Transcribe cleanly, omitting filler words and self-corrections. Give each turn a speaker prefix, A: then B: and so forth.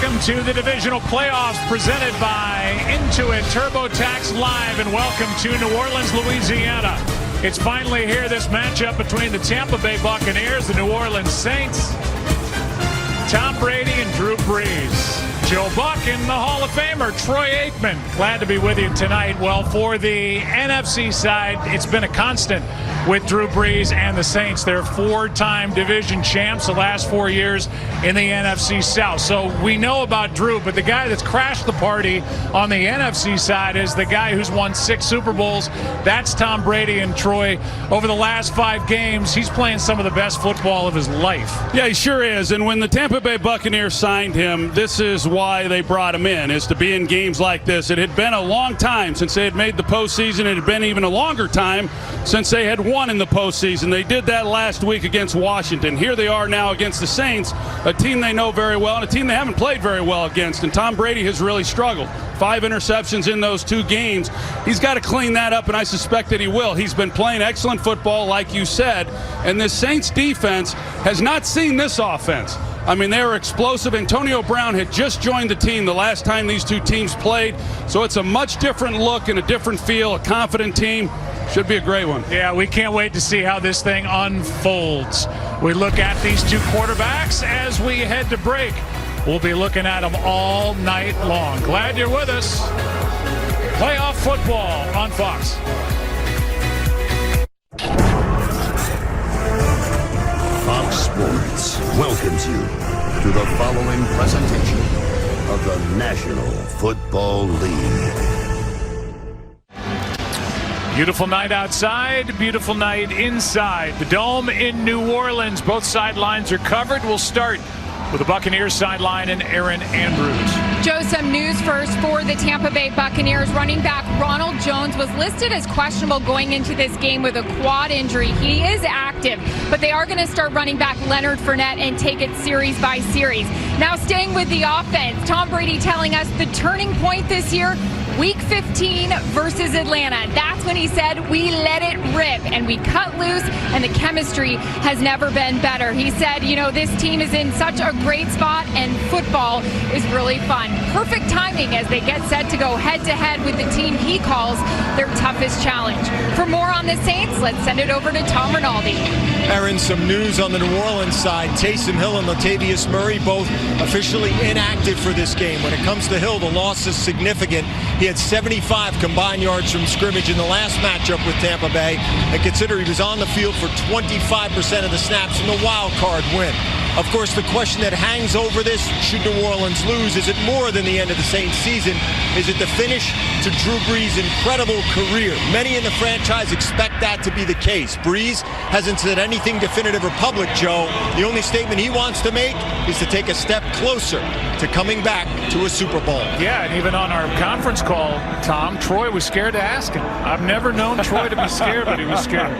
A: Welcome to the Divisional Playoffs presented by Intuit TurboTax Live, and welcome to New Orleans, Louisiana. It's finally here, this matchup between the Tampa Bay Buccaneers, the New Orleans Saints, Tom Brady and Drew Brees. Joe Buck and the Hall of Famer, Troy Aikman. Glad to be with you tonight. Well, for the NFC side, it's been a constant with Drew Brees and the Saints. They're four-time division champs the last 4 years in the NFC South. So we know about Drew, but the guy that's crashed the party on the NFC side is the guy who's won 6 Super Bowls. That's Tom Brady. And Troy, over the last 5 games, he's playing some of the best football of his life.
B: Yeah, he sure is. And when the Tampa Bay Buccaneers signed him, this is why they brought him in, is to be in games like this. It had been a long time since they had made the postseason. It had been even a longer time since they had won in the postseason. They did that last week against Washington. Here they are now against the Saints, a team they know very well and a team they haven't played very well against. And Tom Brady has really struggled. 5 interceptions in those 2 games. He's got to clean that up, and I suspect that he will. He's been playing excellent football, like you said, and this Saints defense has not seen this offense. I mean, they were explosive. Antonio Brown had just joined the team the last time these 2 teams played, so it's a much different look and a different feel, a confident team. Should be a great one.
A: Yeah, we can't wait to see how this thing unfolds. We look at these 2 quarterbacks as we head to break. We'll be looking at them all night long. Glad you're with us. Playoff football on Fox.
C: Fox Sports welcomes you to the following presentation of the National Football League.
A: Beautiful night outside, beautiful night inside. The Dome in New Orleans. Both sidelines are covered. We'll start with the Buccaneers sideline and Aaron Andrews.
D: Joe, some news first for the Tampa Bay Buccaneers. Running back Ronald Jones was listed as questionable going into this game with a quad injury. He is active, but they are going to start running back Leonard Fournette and take it series by series. Now staying with the offense, Tom Brady telling us the turning point this year, Week 15 versus Atlanta. That's when he said, we let it rip and we cut loose, and the chemistry has never been better. He said, you know, this team is in such a great spot and football is really fun. Perfect timing as they get set to go head-to-head with the team he calls their toughest challenge. For more on the Saints, let's send it over to Tom Rinaldi.
E: Aaron, some news on the New Orleans side. Taysom Hill and Latavius Murray both officially inactive for this game. When it comes to Hill, the loss is significant. He had 75 combined yards from scrimmage in the last matchup with Tampa Bay. And consider he was on the field for 25% of the snaps in the wild card win. Of course, the question that hangs over this, should New Orleans lose, is it more than the end of the Saints season? Is it the finish to Drew Brees' incredible career? Many in the franchise expect that to be the case. Brees hasn't said anything definitive or public, Joe. The only statement he wants to make is to take a step closer to coming back to a Super Bowl.
A: Yeah, and even on our conference call, Tom, Troy was scared to ask him. I've never known Troy to be scared, but he was scared.